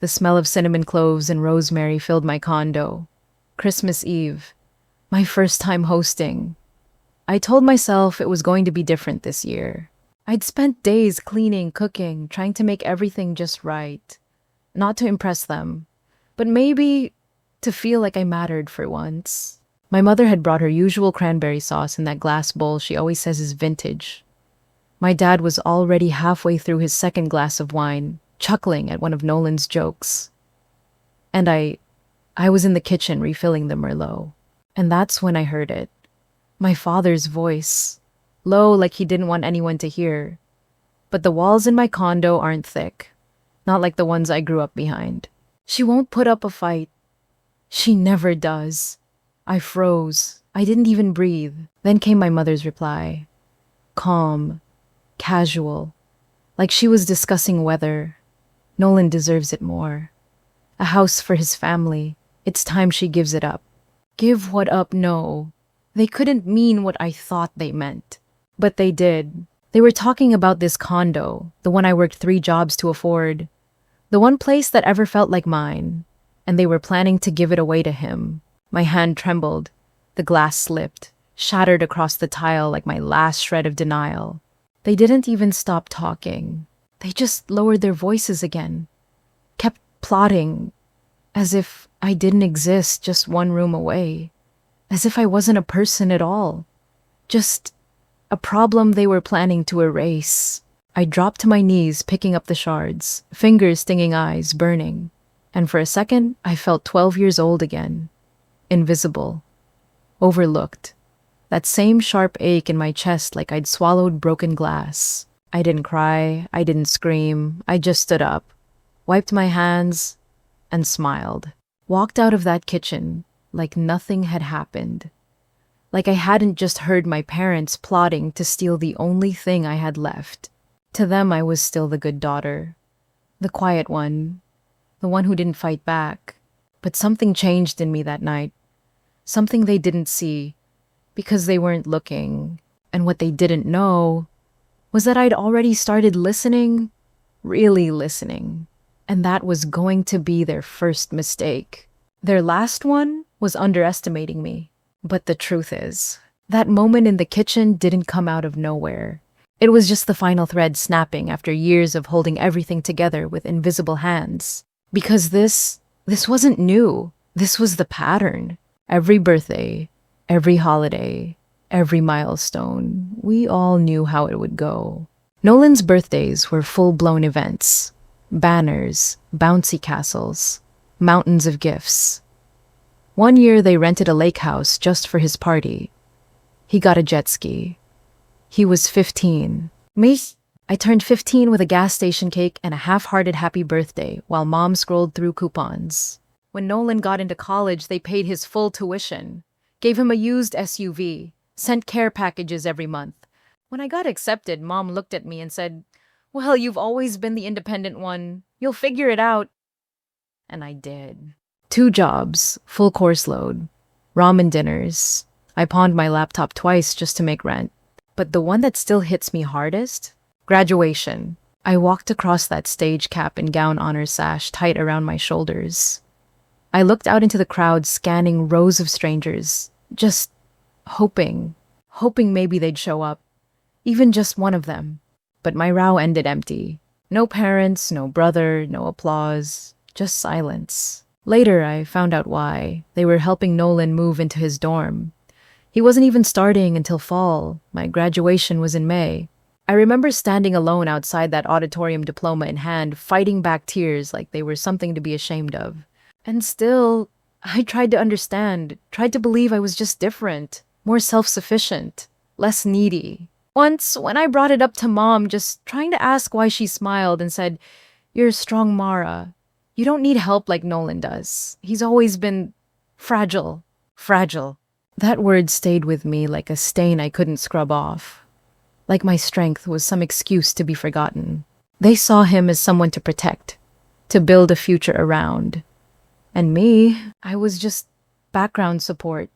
The smell of cinnamon cloves and rosemary filled my condo. Christmas Eve, my first time hosting. I told myself it was going to be different this year. I'd spent days cleaning, cooking, trying to make everything just right. Not to impress them, but maybe to feel like I mattered for once. My mother had brought her usual cranberry sauce in that glass bowl she always says is vintage. My dad was already halfway through his second glass of wine, chuckling at one of Nolan's jokes. And I was in the kitchen refilling the Merlot. And that's when I heard it. My father's voice. Low, like he didn't want anyone to hear. But the walls in my condo aren't thick. Not like the ones I grew up behind. She won't put up a fight. She never does. I froze. I didn't even breathe. Then came my mother's reply. Calm. Casual. Like she was discussing weather. Nolan deserves it more. A house for his family. It's time she gives it up. Give what up? No. They couldn't mean what I thought they meant. But they did. They were talking about this condo, the one I worked 3 jobs to afford. The one place that ever felt like mine. And they were planning to give it away to him. My hand trembled. The glass slipped, shattered across the tile like my last shred of denial. They didn't even stop talking. They just lowered their voices again. Kept plotting, as if I didn't exist just one room away. As if I wasn't a person at all. Just a problem they were planning to erase. I dropped to my knees, picking up the shards, fingers stinging, eyes burning. And for a second, I felt 12 years old again. Invisible. Overlooked. That same sharp ache in my chest like I'd swallowed broken glass. I didn't cry, I didn't scream, I just stood up, wiped my hands, and smiled. Walked out of that kitchen like nothing had happened. Like I hadn't just heard my parents plotting to steal the only thing I had left. To them, I was still the good daughter. The quiet one. The one who didn't fight back. But something changed in me that night. Something they didn't see. Because they weren't looking. And what they didn't know was that I'd already started listening. Really listening. And that was going to be their first mistake. Their last one was underestimating me. But the truth is, that moment in the kitchen didn't come out of nowhere. It was just the final thread snapping after years of holding everything together with invisible hands. Because this wasn't new. This was the pattern. Every birthday, every holiday, every milestone, we all knew how it would go. Nolan's birthdays were full-blown events. Banners, bouncy castles, mountains of gifts. One year they rented a lake house just for his party. He got a jet ski. He was 15. Me? I turned 15 with a gas station cake and a half-hearted happy birthday while Mom scrolled through coupons. When Nolan got into college, they paid his full tuition, gave him a used SUV, sent care packages every month. When I got accepted, Mom looked at me and said, "Well, you've always been the independent one. You'll figure it out." And I did. 2 jobs, full course load, ramen dinners. I pawned my laptop twice just to make rent. But the one that still hits me hardest? Graduation. I walked across that stage cap and gown honor sash tight around my shoulders. I looked out into the crowd, scanning rows of strangers, just hoping maybe they'd show up. Even just one of them. But my row ended empty. No parents, no brother, no applause, just silence. Later, I found out why. They were helping Nolan move into his dorm. He wasn't even starting until fall. My graduation was in May. I remember standing alone outside that auditorium, diploma in hand, fighting back tears like they were something to be ashamed of. And still, I tried to understand, tried to believe I was just different, more self-sufficient, less needy. Once, when I brought it up to Mom, just trying to ask why, she smiled and said, "You're strong, Mara. You don't need help like Nolan does. He's always been fragile." Fragile. That word stayed with me like a stain I couldn't scrub off. Like my strength was some excuse to be forgotten. They saw him as someone to protect, to build a future around. And me, I was just background support,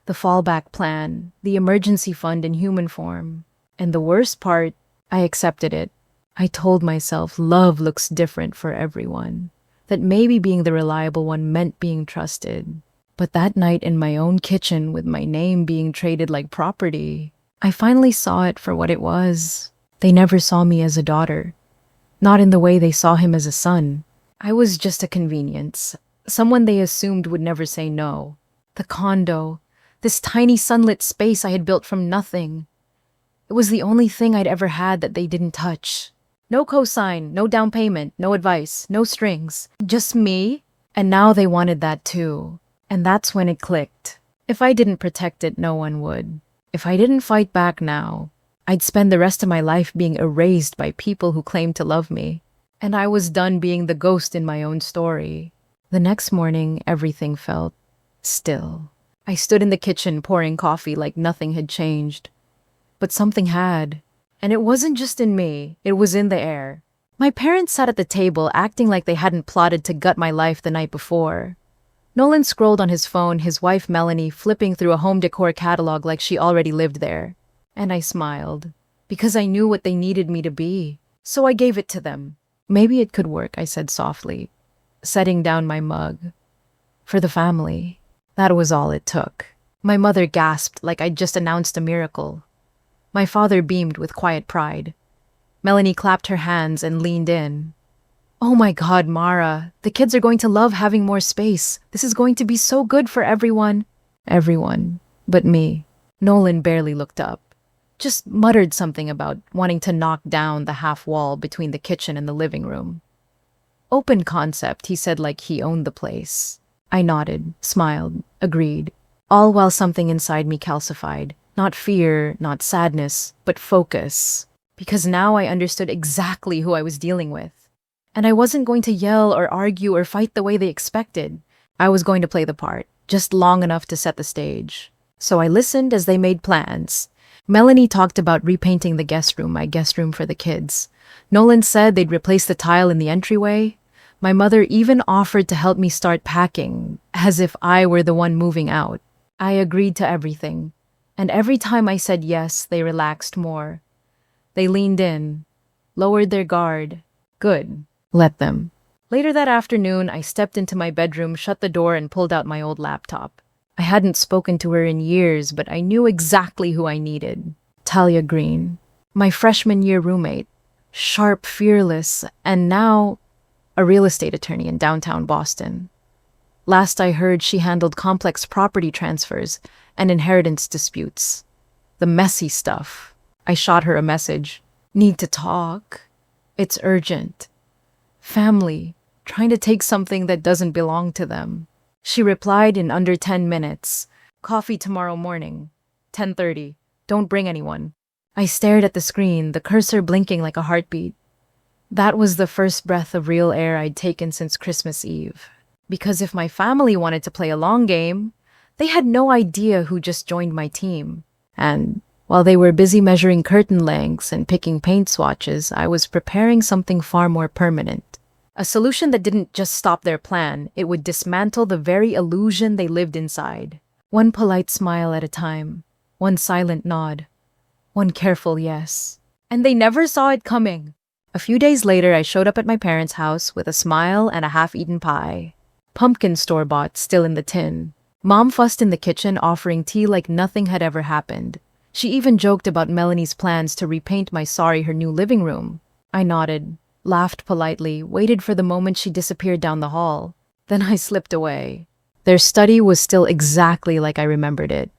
the fallback plan, the emergency fund in human form. And the worst part, I accepted it. I told myself love looks different for everyone. that maybe being the reliable one meant being trusted. But that night in my own kitchen with my name being traded like property, I finally saw it for what it was. They never saw me as a daughter, not in the way they saw him as a son. I was just a convenience, someone they assumed would never say no. The condo, this tiny sunlit space I had built from nothing. It was the only thing I'd ever had that they didn't touch. No cosign, no down payment, no advice, no strings. Just me. And now they wanted that too. And that's when it clicked. If I didn't protect it, no one would. If I didn't fight back now, I'd spend the rest of my life being erased by people who claimed to love me. And I was done being the ghost in my own story. The next morning, everything felt still. I stood in the kitchen pouring coffee like nothing had changed. But something had. And it wasn't just in me, it was in the air. My parents sat at the table acting like they hadn't plotted to gut my life the night before. Nolan scrolled on his phone, his wife Melanie flipping through a home decor catalog like she already lived there. And I smiled, because I knew what they needed me to be. So I gave it to them. Maybe it could work, I said softly, setting down my mug. For the family. That was all it took. My mother gasped like I'd just announced a miracle. My father beamed with quiet pride. Melanie clapped her hands and leaned in. Oh my God, Mara, the kids are going to love having more space. This is going to be so good for everyone. Everyone, but me. Nolan barely looked up. Just muttered something about wanting to knock down the half wall between the kitchen and the living room. Open concept, he said like he owned the place. I nodded, smiled, agreed, all while something inside me calcified. Not fear, not sadness, but focus. Because now I understood exactly who I was dealing with. And I wasn't going to yell or argue or fight the way they expected. I was going to play the part, just long enough to set the stage. So I listened as they made plans. Melanie talked about repainting the guest room, my guest room for the kids. Nolan said they'd replace the tile in the entryway. My mother even offered to help me start packing, as if I were the one moving out. I agreed to everything. And every time I said yes, they relaxed more. They leaned in, lowered their guard. Good. Let them. Later that afternoon, I stepped into my bedroom, shut the door, and pulled out my old laptop. I hadn't spoken to her in years, but I knew exactly who I needed. Talia Green, my freshman year roommate. Sharp, fearless, and now a real estate attorney in downtown Boston. Last I heard, she handled complex property transfers and inheritance disputes. The messy stuff. I shot her a message. Need to talk. It's urgent. Family, trying to take something that doesn't belong to them. She replied in under 10 minutes. Coffee tomorrow morning. 10:30. Don't bring anyone. I stared at the screen, the cursor blinking like a heartbeat. That was the first breath of real air I'd taken since Christmas Eve. Because if my family wanted to play a long game, they had no idea who just joined my team. And while they were busy measuring curtain lengths and picking paint swatches, I was preparing something far more permanent. A solution that didn't just stop their plan, it would dismantle the very illusion they lived inside. One polite smile at a time, one silent nod, one careful yes. And they never saw it coming. A few days later, I showed up at my parents' house with a smile and a half-eaten pie. Pumpkin store-bought, still in the tin. Mom fussed in the kitchen, offering tea like nothing had ever happened. She even joked about Melanie's plans to repaint her new living room. I nodded, laughed politely, waited for the moment she disappeared down the hall. Then I slipped away. Their study was still exactly like I remembered it.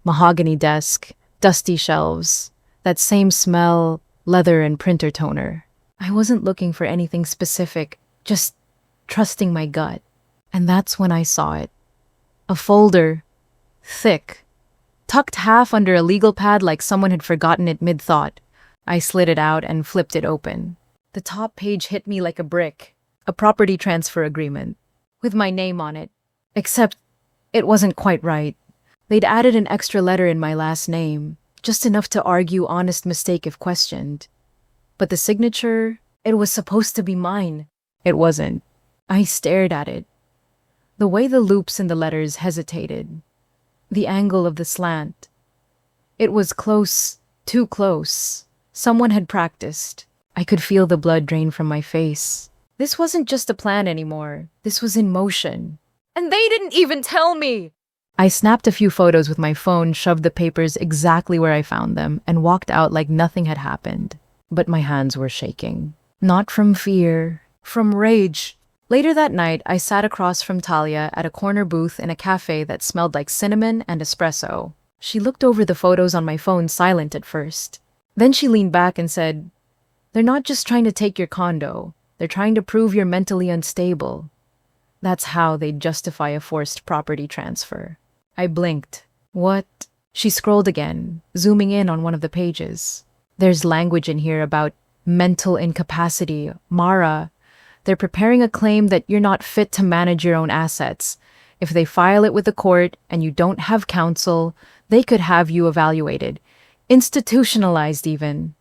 Mahogany desk, dusty shelves, that same smell, leather and printer toner. I wasn't looking for anything specific, just trusting my gut. And that's when I saw it. A folder, thick, tucked half under a legal pad like someone had forgotten it mid-thought. I slid it out and flipped it open. The top page hit me like a brick, a property transfer agreement, with my name on it. Except it wasn't quite right. They'd added an extra letter in my last name, just enough to argue honest mistake if questioned. But the signature, it was supposed to be mine. It wasn't. I stared at it. The way the loops in the letters hesitated. The angle of the slant. It was close, too close. Someone had practiced. I could feel the blood drain from my face. This wasn't just a plan anymore. This was in motion. And they didn't even tell me! I snapped a few photos with my phone, shoved the papers exactly where I found them, and walked out like nothing had happened. But my hands were shaking. Not from fear, from rage. Later that night, I sat across from Talia at a corner booth in a cafe that smelled like cinnamon and espresso. She looked over the photos on my phone, silent at first. Then she leaned back and said, "They're not just trying to take your condo. They're trying to prove you're mentally unstable. That's how they'd justify a forced property transfer." I blinked. What? She scrolled again, zooming in on one of the pages. There's language in here about mental incapacity, Mara. They're preparing a claim that you're not fit to manage your own assets. If they file it with the court and you don't have counsel, they could have you evaluated, institutionalized even,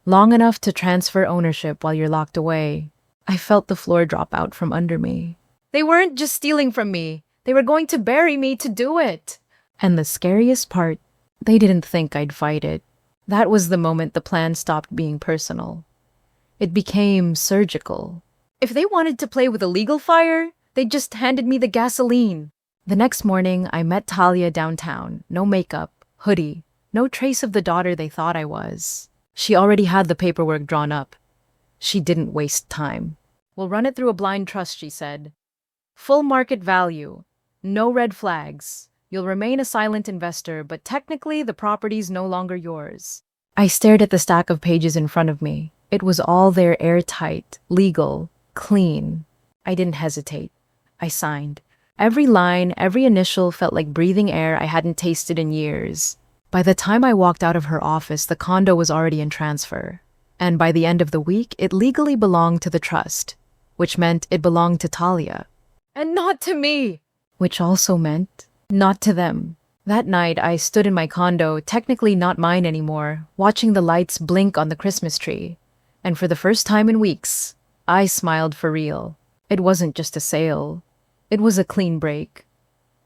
long enough to transfer ownership while you're locked away. I felt the floor drop out from under me. They weren't just stealing from me. They were going to bury me to do it. And the scariest part, they didn't think I'd fight it. That was the moment the plan stopped being personal. It became surgical. If they wanted to play with a legal fire, they just handed me the gasoline. The next morning, I met Talia downtown. No makeup, hoodie, no trace of the daughter they thought I was. She already had the paperwork drawn up. She didn't waste time. "We'll run it through a blind trust," she said. "Full market value. No red flags. You'll remain a silent investor, but technically the property's no longer yours." I stared at the stack of pages in front of me. It was all there, airtight, legal, clean. I didn't hesitate. I signed. Every line, every initial felt like breathing air I hadn't tasted in years. By the time I walked out of her office, the condo was already in transfer. And by the end of the week, it legally belonged to the trust, which meant it belonged to Talia. And not to me! Which also meant not to them. That night, I stood in my condo, technically not mine anymore, watching the lights blink on the Christmas tree. And for the first time in weeks, I smiled for real. It wasn't just a sale. It was a clean break.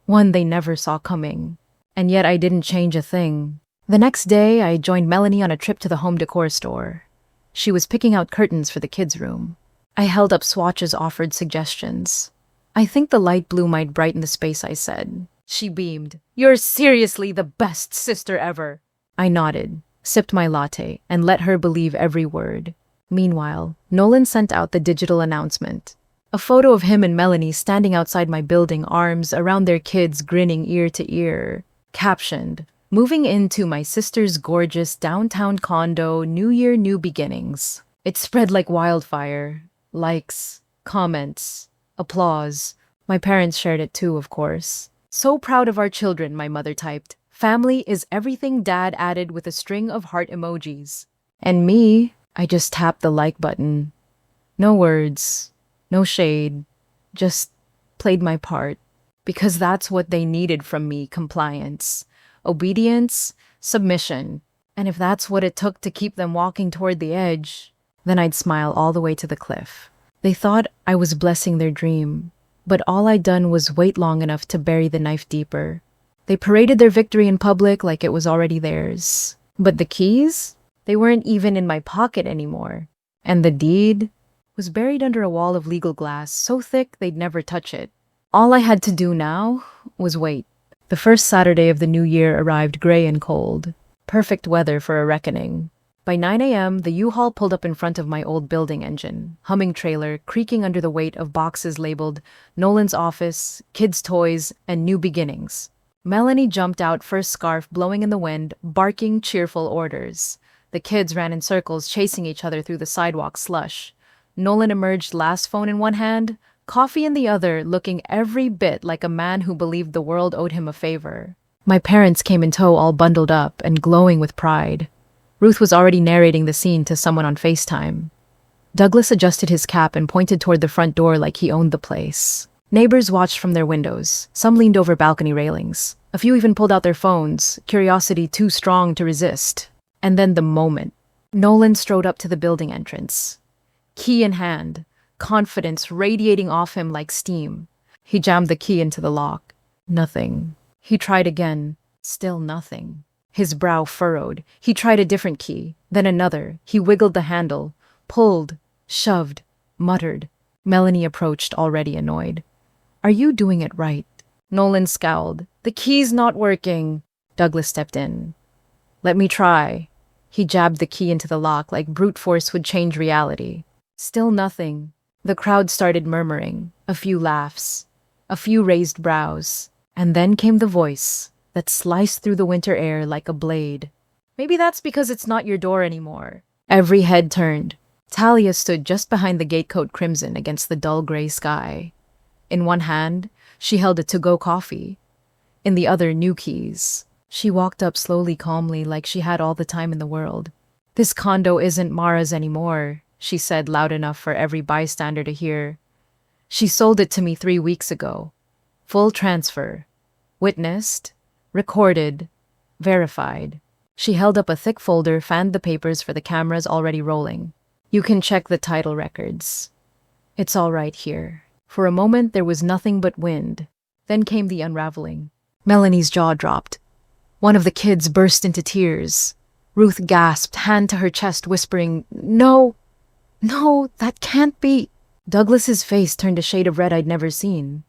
One they never saw coming. And yet I didn't change a thing. The next day, I joined Melanie on a trip to the home decor store. She was picking out curtains for the kids' room. I held up swatches, offered suggestions. "I think the light blue might brighten the space," I said. She beamed. "You're seriously the best sister ever." I nodded, sipped my latte, and let her believe every word. Meanwhile, Nolan sent out the digital announcement. A photo of him and Melanie standing outside my building, arms around their kids, grinning ear to ear. Captioned, "Moving into my sister's gorgeous downtown condo, New Year, new beginnings." It spread like wildfire. Likes, comments, applause. My parents shared it too, of course. "So proud of our children," my mother typed. "Family is everything," Dad added with a string of heart emojis. And me, I just tapped the like button. No words, no shade, just played my part. Because that's what they needed from me: compliance, obedience, submission. And if that's what it took to keep them walking toward the edge, then I'd smile all the way to the cliff. They thought I was blessing their dream, but all I'd done was wait long enough to bury the knife deeper. They paraded their victory in public like it was already theirs. But the keys? They weren't even in my pocket anymore. And the deed was buried under a wall of legal glass, so thick they'd never touch it. All I had to do now was wait. The first Saturday of the new year arrived gray and cold. Perfect weather for a reckoning. By 9 a.m., the U-Haul pulled up in front of my old building engine, humming trailer, creaking under the weight of boxes labeled Nolan's office, kids' toys, and new beginnings. Melanie jumped out, first scarf blowing in the wind, barking cheerful orders. The kids ran in circles, chasing each other through the sidewalk slush. Nolan emerged, last phone in one hand, coffee in the other, looking every bit like a man who believed the world owed him a favor. My parents came in tow, all bundled up and glowing with pride. Ruth was already narrating the scene to someone on FaceTime. Douglas adjusted his cap and pointed toward the front door like he owned the place. Neighbors watched from their windows. Some leaned over balcony railings. A few even pulled out their phones, curiosity too strong to resist. And then the moment. Nolan strode up to the building entrance. Key in hand, confidence radiating off him like steam. He jammed the key into the lock. Nothing. He tried again. Still nothing. His brow furrowed. He tried a different key, then another. He wiggled the handle, pulled, shoved, muttered. Melanie approached, already annoyed. Are you doing it right? Nolan scowled. The key's not working. Douglas stepped in. Let me try. He jabbed the key into the lock like brute force would change reality. Still nothing. The crowd started murmuring. A few laughs. A few raised brows. And then came the voice that sliced through the winter air like a blade. Maybe that's because it's not your door anymore. Every head turned. Talia stood just behind the gatecoat crimson against the dull gray sky. In one hand, she held a to-go coffee. In the other, new keys. She walked up slowly, calmly, like she had all the time in the world. This condo isn't Mara's anymore, she said loud enough for every bystander to hear. She sold it to me 3 weeks ago. Full transfer. Witnessed. Recorded. Verified. She held up a thick folder, fanned the papers for the cameras already rolling. You can check the title records. It's all right here. For a moment, there was nothing but wind. Then came the unraveling. Melanie's jaw dropped. One of the kids burst into tears. Ruth gasped, hand to her chest, whispering, No, that can't be. Douglas's face turned a shade of red I'd never seen.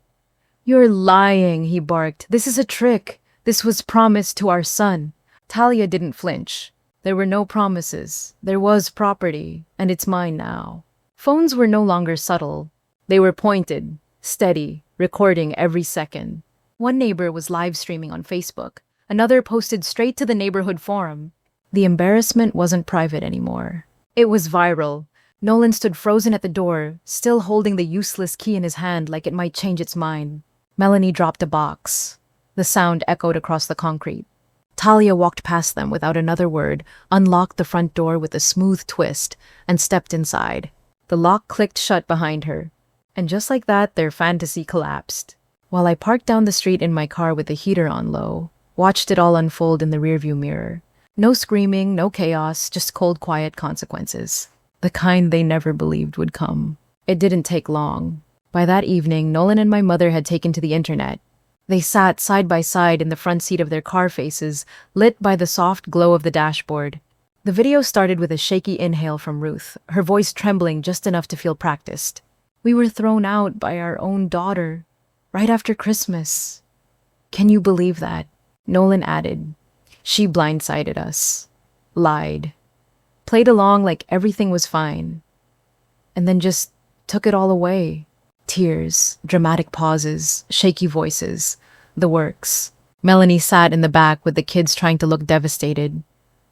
You're lying, he barked. This is a trick. This was promised to our son. Talia didn't flinch. There were no promises. There was property, and it's mine now. Phones were no longer subtle. They were pointed, steady, recording every second. One neighbor was live streaming on Facebook. Another posted straight to the neighborhood forum. The embarrassment wasn't private anymore. It was viral. Nolan stood frozen at the door, still holding the useless key in his hand like it might change its mind. Melanie dropped a box. The sound echoed across the concrete. Talia walked past them without another word, unlocked the front door with a smooth twist, and stepped inside. The lock clicked shut behind her. And just like that, their fantasy collapsed. While I parked down the street in my car with the heater on low, watched it all unfold in the rearview mirror. No screaming, no chaos, just cold, quiet consequences. The kind they never believed would come. It didn't take long. By that evening, Nolan and my mother had taken to the internet. They sat side by side in the front seat of their car, faces lit by the soft glow of the dashboard. The video started with a shaky inhale from Ruth, her voice trembling just enough to feel practiced. We were thrown out by our own daughter, right after Christmas. Can you believe that? Nolan added. She blindsided us. Lied. Played along like everything was fine. And then just took it all away. Tears, dramatic pauses, shaky voices, the works. Melanie sat in the back with the kids trying to look devastated.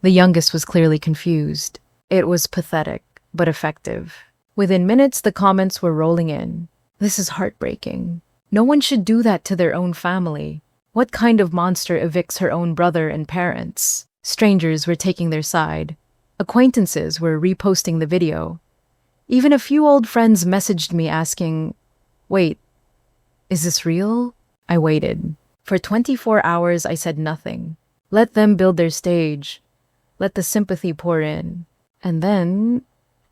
The youngest was clearly confused. It was pathetic, but effective. Within minutes, the comments were rolling in. This is heartbreaking. No one should do that to their own family. What kind of monster evicts her own brother and parents? Strangers were taking their side. Acquaintances were reposting the video. Even a few old friends messaged me asking, Wait, is this real? I waited. For 24 hours, I said nothing. Let them build their stage. Let the sympathy pour in. And then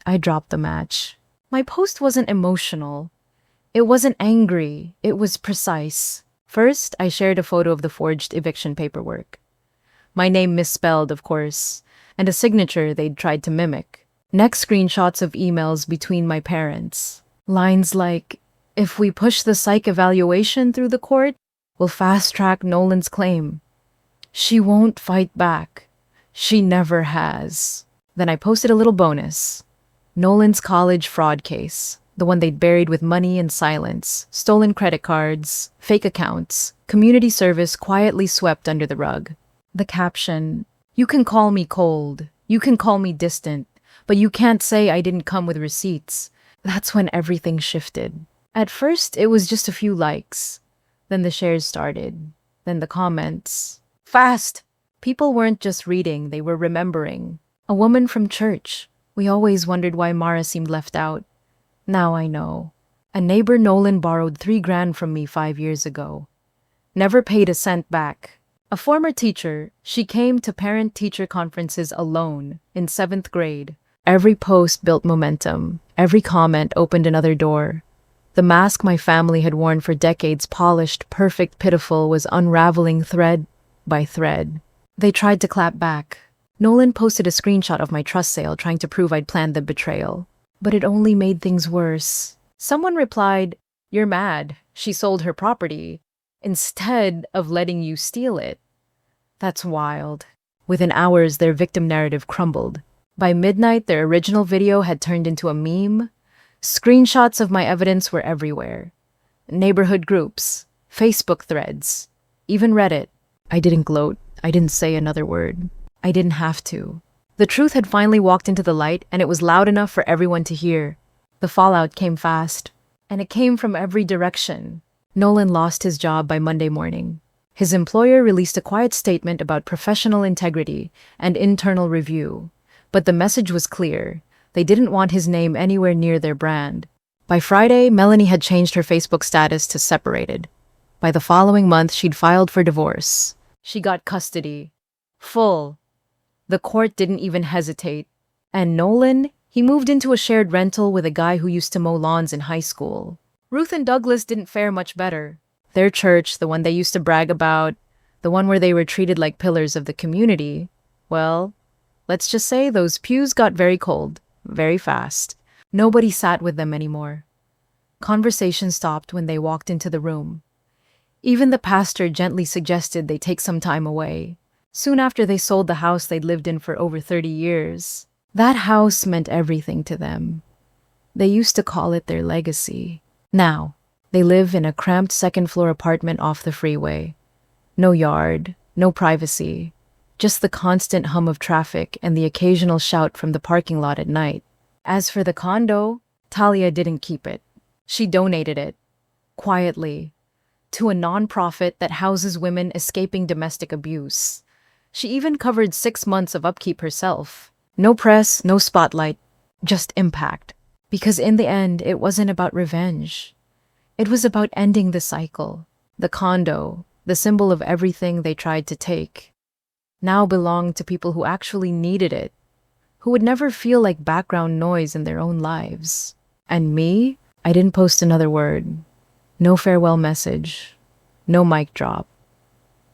I dropped the match. My post wasn't emotional. It wasn't angry. It was precise. First, I shared a photo of the forged eviction paperwork. My name misspelled, of course, and a signature they'd tried to mimic. Next, screenshots of emails between my parents. Lines like, if we push the psych evaluation through the court, we'll fast-track Nolan's claim. She won't fight back. She never has. Then I posted a little bonus. Nolan's college fraud case. The one they'd buried with money and silence. Stolen credit cards. Fake accounts. Community service quietly swept under the rug. The caption, you can call me cold. You can call me distant. But you can't say I didn't come with receipts. That's when everything shifted. At first, it was just a few likes. Then the shares started. Then the comments. Fast! People weren't just reading, they were remembering. A woman from church. We always wondered why Mara seemed left out. Now I know. A neighbor Nolan borrowed $3,000 from me 5 years ago. Never paid a cent back. A former teacher, she came to parent-teacher conferences alone in 7th grade. Every post built momentum. Every comment opened another door. The mask my family had worn for decades, polished, perfect, pitiful, was unraveling thread by thread. They tried to clap back. Nolan posted a screenshot of my trust sale trying to prove I'd planned the betrayal. But it only made things worse. Someone replied, "You're mad. She sold her property," instead of letting you steal it. That's wild. Within hours, their victim narrative crumbled. By midnight, their original video had turned into a meme. Screenshots of my evidence were everywhere. Neighborhood groups, Facebook threads, even Reddit. I didn't gloat. I didn't say another word. I didn't have to. The truth had finally walked into the light, and it was loud enough for everyone to hear. The fallout came fast, and it came from every direction. Nolan lost his job by Monday morning. His employer released a quiet statement about professional integrity and internal review. But the message was clear. They didn't want his name anywhere near their brand. By Friday, Melanie had changed her Facebook status to separated. By the following month, she'd filed for divorce. She got custody. Full. The court didn't even hesitate. And Nolan, he moved into a shared rental with a guy who used to mow lawns in high school. Ruth and Douglas didn't fare much better. Their church, the one they used to brag about, the one where they were treated like pillars of the community, well, let's just say those pews got very cold, very fast. Nobody sat with them anymore. Conversation stopped when they walked into the room. Even the pastor gently suggested they take some time away. Soon after they sold the house they'd lived in for over 30 years. That house meant everything to them. They used to call it their legacy. Now, they live in a cramped second-floor apartment off the freeway. No yard, no privacy, just the constant hum of traffic and the occasional shout from the parking lot at night. As for the condo, Talia didn't keep it. She donated it, quietly, to a nonprofit that houses women escaping domestic abuse. She even covered 6 months of upkeep herself. No press, no spotlight, just impact. Because in the end, it wasn't about revenge. It was about ending the cycle. The condo, the symbol of everything they tried to take, now belonged to people who actually needed it, who would never feel like background noise in their own lives. And me? I didn't post another word. No farewell message. No mic drop.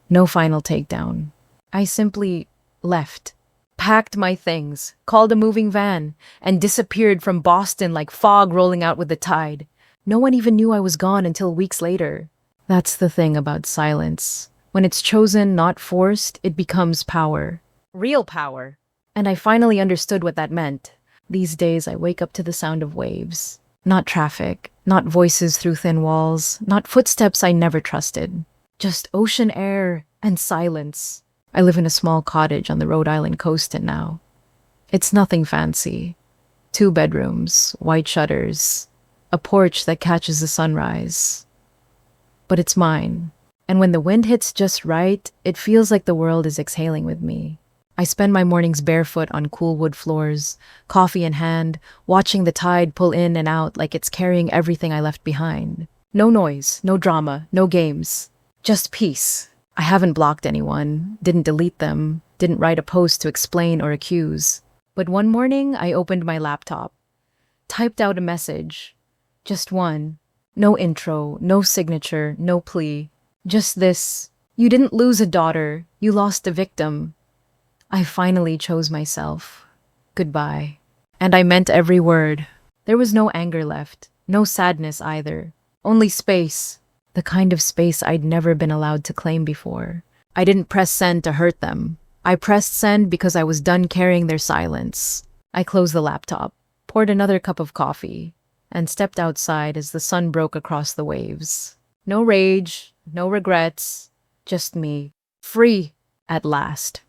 No final takedown. I simply left, packed my things, called a moving van, and disappeared from Boston like fog rolling out with the tide. No one even knew I was gone until weeks later. That's the thing about silence. When it's chosen, not forced, it becomes power. Real power. And I finally understood what that meant. These days, I wake up to the sound of waves. Not traffic, not voices through thin walls, not footsteps I never trusted. Just ocean air and silence. I live in a small cottage on the Rhode Island coast now. It's nothing fancy. 2 bedrooms, white shutters, a porch that catches the sunrise. But it's mine. And when the wind hits just right, it feels like the world is exhaling with me. I spend my mornings barefoot on cool wood floors, coffee in hand, watching the tide pull in and out like it's carrying everything I left behind. No noise, no drama, no games. Just peace. I haven't blocked anyone, didn't delete them, didn't write a post to explain or accuse. But one morning, I opened my laptop, typed out a message. Just one. No intro, no signature, no plea. Just this: you didn't lose a daughter, you lost a victim. I finally chose myself. Goodbye. And I meant every word. There was no anger left, no sadness either. Only space. The kind of space I'd never been allowed to claim before. I didn't press send to hurt them. I pressed send because I was done carrying their silence. I closed the laptop, poured another cup of coffee, and stepped outside as the sun broke across the waves. No rage, no regrets, just me. Free at last.